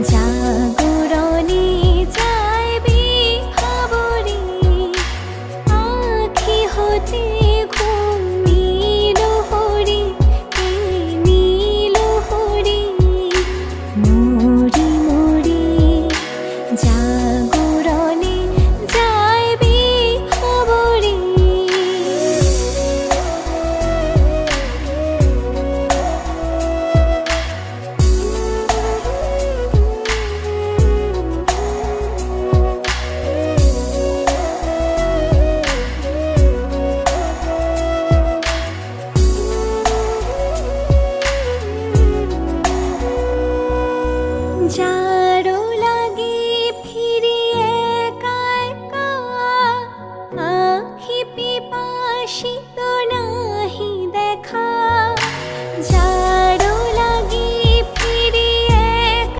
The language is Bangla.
জাগরণে যাইবি খবরে আখি হতে ঘুম নীল হরি নীল হরি মরি মরি জাগরণে যাইবি খবরে যা